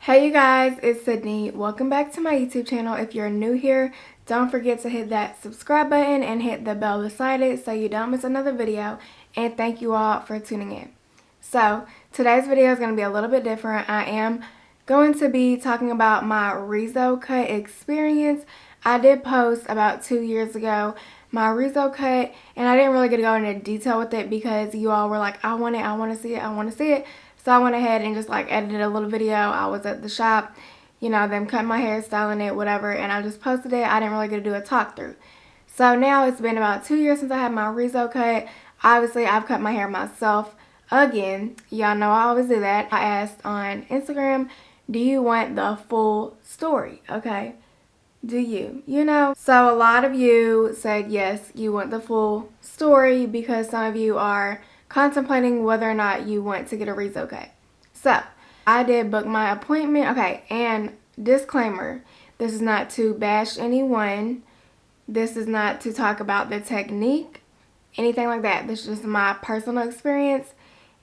Hey you guys, it's Sydney. Welcome back to my YouTube channel. If you're new here, don't forget to hit that subscribe button and hit the bell beside it so you don't miss another video. And thank you all for tuning in. So today's video is going to be a little bit different. I am going to be talking about my Rezo Cut Experience. I did post about 2 years ago my Rezo Cut, and I didn't really get to go into detail with it because you all were like, I want it, I want to see it, I want to see it. So I went ahead and just like edited a little video. I was at the shop, you know, them cutting my hair, styling it, whatever, and I just posted it. I didn't really get to do a talk through. So now it's been about 2 years since I had my Rezo cut. Obviously, I've cut my hair myself again. Y'all know I always do that. I asked on Instagram, do you want the full story? Okay. Do you? You know? So a lot of you said yes, you want the full story because some of you are contemplating whether or not you want to get a Rezo cut. So I did book my appointment. Okay, and disclaimer, this is not to bash anyone. This is not to talk about the technique, anything like that. This is just my personal experience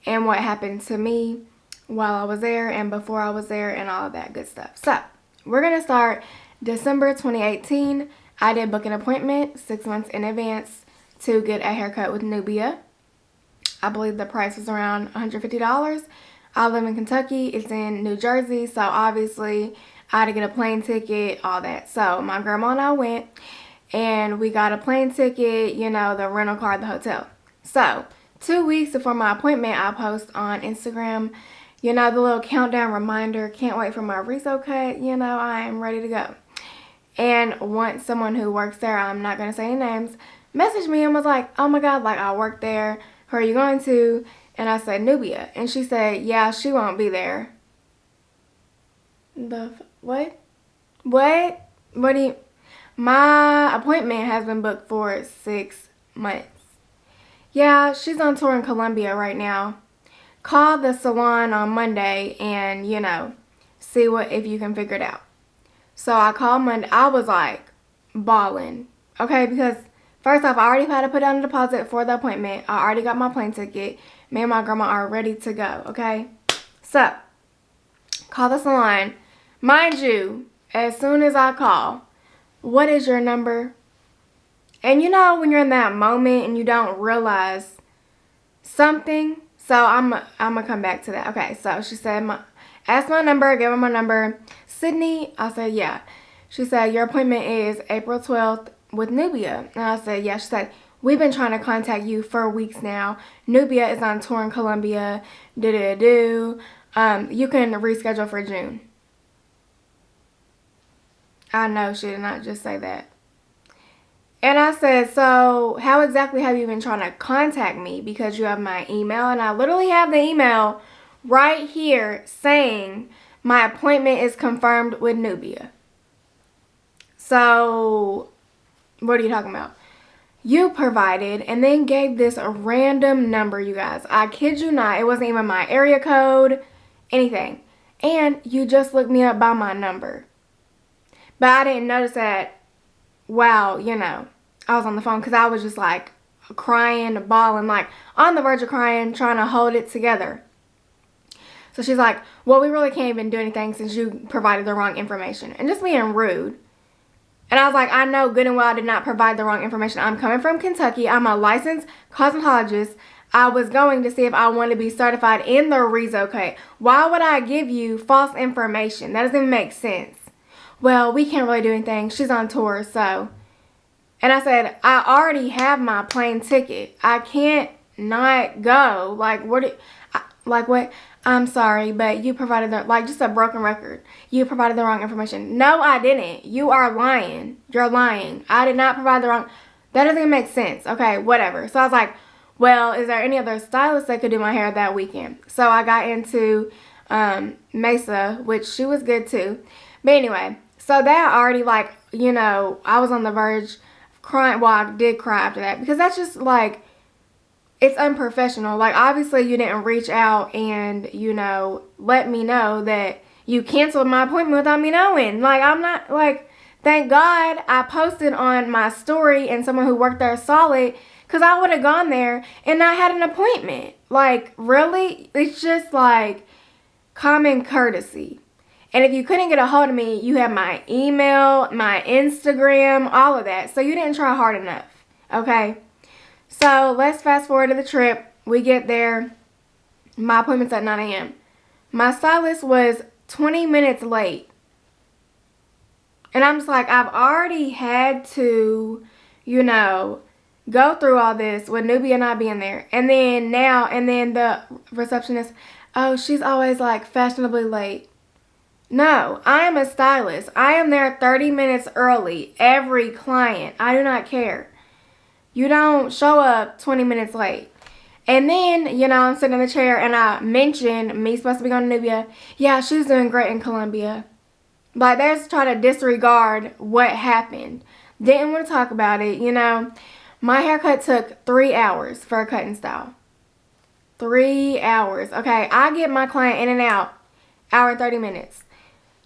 and what happened to me while I was there and before I was there and all of that good stuff. So we're going to start December 2018. I did book an appointment 6 months in advance to get a haircut with Nubia. I believe the price was around $150. I live in Kentucky. It's in New Jersey, so obviously I had to get a plane ticket, all that. So my grandma and I went, and we got a plane ticket, you know, the rental car, the hotel. So 2 weeks before my appointment, I post on Instagram, you know, the little countdown reminder, can't wait for my Rezo cut, you know, I am ready to go. And once someone who works there, I'm not going to say any names, messaged me and was like, oh my God, like I work there. Who are you going to? And I said, Nubia. And she said, yeah, she won't be there. What? What do you... My appointment has been booked for 6 months. Yeah, she's on tour in Colombia right now. Call the salon on Monday and, you know, see if you can figure it out. So I called Monday. I was like bawling. Okay, because first off, I already had to put down a deposit for the appointment. I already got my plane ticket. Me and my grandma are ready to go, okay? So, call the salon. Mind you, as soon as I call, what is your number? And you know when you're in that moment and you don't realize something? So, I'm going to come back to that. Okay, so she said, ask my number, give her my number. Sydney, I said, yeah. She said, your appointment is April 12th. With Nubia. And I said, yeah. She said, we've been trying to contact you for weeks now. Nubia is on tour in Colombia. You can reschedule for June. I know she did not just say that. And I said, so how exactly have you been trying to contact me? Because you have my email. And I literally have the email right here saying my appointment is confirmed with Nubia. So what are you talking about? You provided and then gave this a random number, you guys. I kid you not. It wasn't even my area code, anything. And you just looked me up by my number. But I didn't notice that, wow, you know, I was on the phone because I was just like crying, bawling, like on the verge of crying, trying to hold it together. So she's like, well, we really can't even do anything since you provided the wrong information. And just being rude. And I was like, I know good and well I did not provide the wrong information. I'm coming from Kentucky. I'm a licensed cosmetologist. I was going to see if I wanted to be certified in the Rezo cut. Why would I give you false information? That doesn't even make sense. Well, we can't really do anything. She's on tour, so. And I said, I already have my plane ticket. I can't not go. Like, what? I'm sorry, but you provided just a broken record. You provided the wrong information. No, I didn't. You are lying. You're lying. I did not provide the wrong. That doesn't even make sense. Okay, whatever. So I was like, well, is there any other stylist that could do my hair that weekend? So I got into Mesa, which she was good too. But anyway, so that already like, you know, I was on the verge of crying. Well, I did cry after that because that's just like, it's unprofessional. Like, obviously you didn't reach out and, you know, let me know that you canceled my appointment without me knowing. Like, I'm not, like, thank God I posted on my story and someone who worked there saw it because I would have gone there and not had an appointment. Like, really? It's just, like, common courtesy. And if you couldn't get a hold of me, you have my email, my Instagram, all of that. So you didn't try hard enough, okay? So let's fast forward to the trip. We get there. My appointment's at 9 a.m. My stylist was 20 minutes late. And I'm just like, I've already had to, you know, go through all this with Nubia not being there. And then the receptionist, oh, she's always like fashionably late. No, I am a stylist. I am there 30 minutes early. Every client. I do not care. You don't show up 20 minutes late. And then, you know, I'm sitting in the chair and I mentioned me supposed to be going to Nubia. Yeah, she's doing great in Colombia. Like, they're just trying to disregard what happened. Didn't want to talk about it, you know. My haircut took 3 hours for a cut and style. 3 hours. Okay, I get my client in and out, hour and 30 minutes.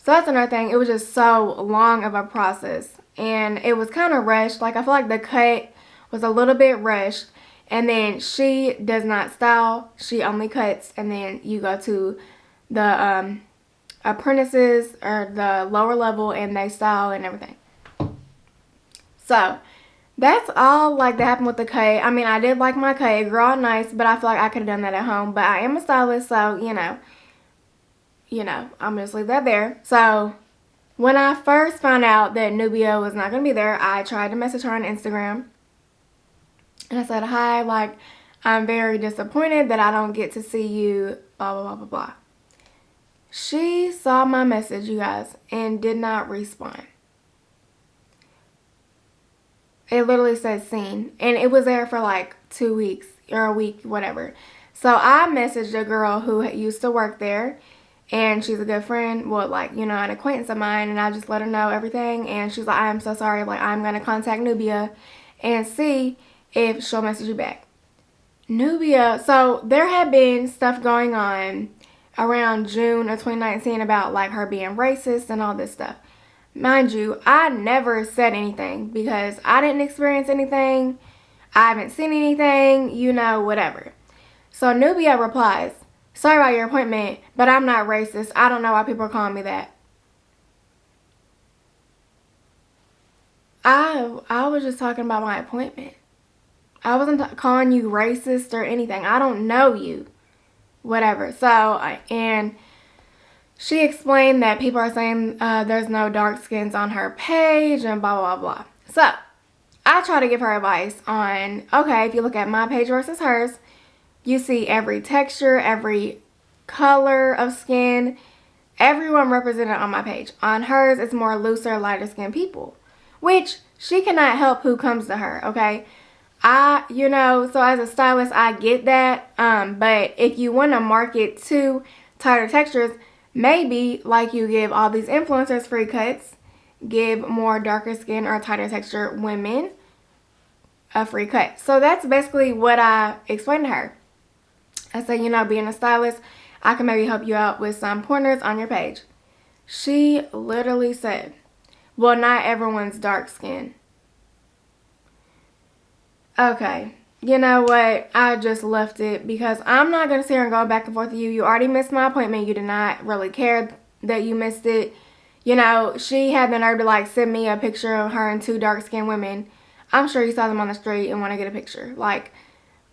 So that's another thing. It was just so long of a process. And it was kind of rushed. Like, I feel like the cut was a little bit rushed. And then she does not style. She only cuts. And then you go to the apprentices or the lower level and they style and everything. So that's all like that happened with the cut. I mean, I did like my cut. It grew out nice, but I feel like I could have done that at home. But I am a stylist, so you know, I'm just leave that there. So when I first found out that Nubia was not gonna be there, I tried to message her on Instagram. And I said, hi, like, I'm very disappointed that I don't get to see you, blah, blah, blah, blah, blah. She saw my message, you guys, and did not respond. It literally said seen. And it was there for like 2 weeks or a week, whatever. So I messaged a girl who used to work there. And she's a good friend, well, like, you know, an acquaintance of mine. And I just let her know everything. And she's like, I'm so sorry. Like, I'm going to contact Nubia and see if she'll message you back. Nubia, so there had been stuff going on around June of 2019 about like her being racist and all this stuff. Mind you, I never said anything because I didn't experience anything. I haven't seen anything, you know, whatever. So Nubia replies, sorry about your appointment, but I'm not racist. I don't know why people are calling me that. I was just talking about my appointment. I wasn't calling you racist or anything. I don't know you. Whatever. So, and she explained that people are saying there's no dark skins on her page and blah, blah, blah. So, I try to give her advice on, okay, if you look at my page versus hers, you see every texture, every color of skin, everyone represented on my page. On hers, it's more looser, lighter skinned people, which she cannot help who comes to her, okay? You know, so as a stylist, I get that. But if you want to market to tighter textures, maybe like you give all these influencers free cuts, give more darker skin or tighter texture women a free cut. So that's basically what I explained to her. I said, you know, being a stylist, I can maybe help you out with some pointers on your page. She literally said, well, not everyone's dark skin. Okay, you know what? I just left it because I'm not going to sit here and go back and forth with you. You already missed my appointment. You did not really care that you missed it. You know, she had the nerve to like send me a picture of her and 2 dark-skinned women. I'm sure you saw them on the street and want to get a picture. Like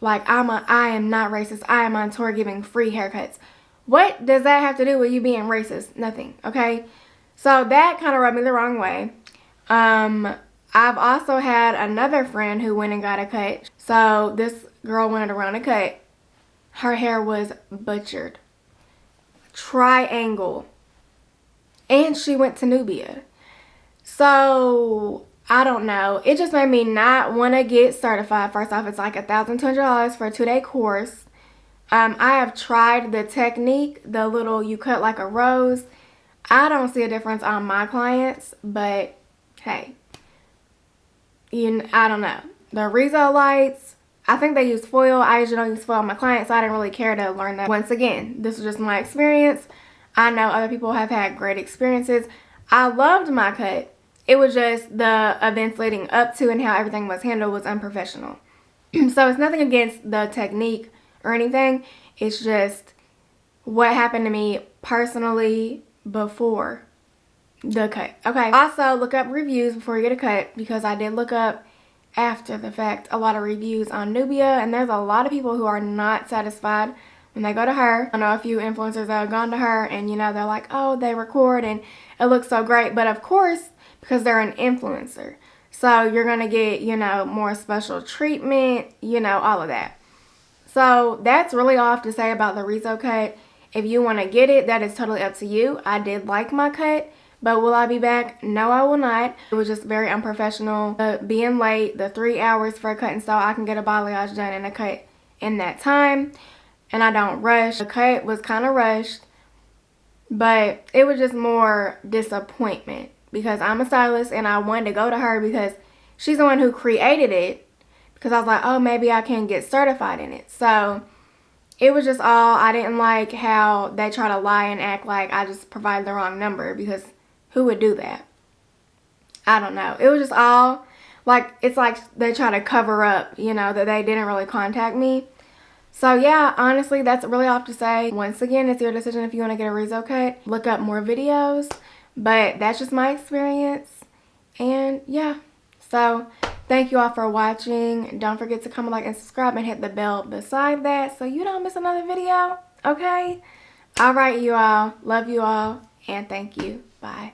I am not racist. I am on tour giving free haircuts. What does that have to do with you being racist? Nothing, okay? So that kind of rubbed me the wrong way. I've also had another friend who went and got a cut. So this girl wanted around a cut. Her hair was butchered. Triangle. And she went to Nubia. So, I don't know. It just made me not want to get certified. First off, it's like $1,200 for a 2-day course. I have tried the technique, the little you cut like a rose. I don't see a difference on my clients, but hey. I don't know. The Rezo lights, I think they use foil. I usually don't use foil on my clients, so I didn't really care to learn that. Once again, this is just my experience. I know other people have had great experiences. I loved my cut. It was just the events leading up to and how everything was handled was unprofessional. So it's nothing against the technique or anything. It's just what happened to me personally before the cut. Okay, also look up reviews before you get a cut, because I did look up after the fact a lot of reviews on Nubia, and there's a lot of people who are not satisfied when they go to her. I know a few influencers that have gone to her and, you know, they're like, oh, they record and it looks so great. But of course, because they're an influencer, so you're gonna get, you know, more special treatment, you know, all of that. So that's really all I have to say about the Rezo cut. If you want to get it, that is totally up to you. I did like my cut, but will I be back? No, I will not. It was just very unprofessional. Being late, the 3 hours for a cut and style, I can get a balayage done and a cut in that time, and I don't rush. The cut was kind of rushed, but it was just more disappointment because I'm a stylist and I wanted to go to her because she's the one who created it, because I was like, oh, maybe I can get certified in it. So it was just all, I didn't like how they try to lie and act like I just provided the wrong number, because who would do that? I don't know. It was just all like, it's like they try to cover up, you know, that they didn't really contact me. So yeah, honestly, that's really all I have to say. Once again, it's your decision if you want to get a Rezo cut. Look up more videos, but that's just my experience. And yeah, so thank you all for watching. Don't forget to comment, like, and subscribe, and hit the bell beside that so you don't miss another video, okay? All right, you all. Love you all, and thank you. Bye.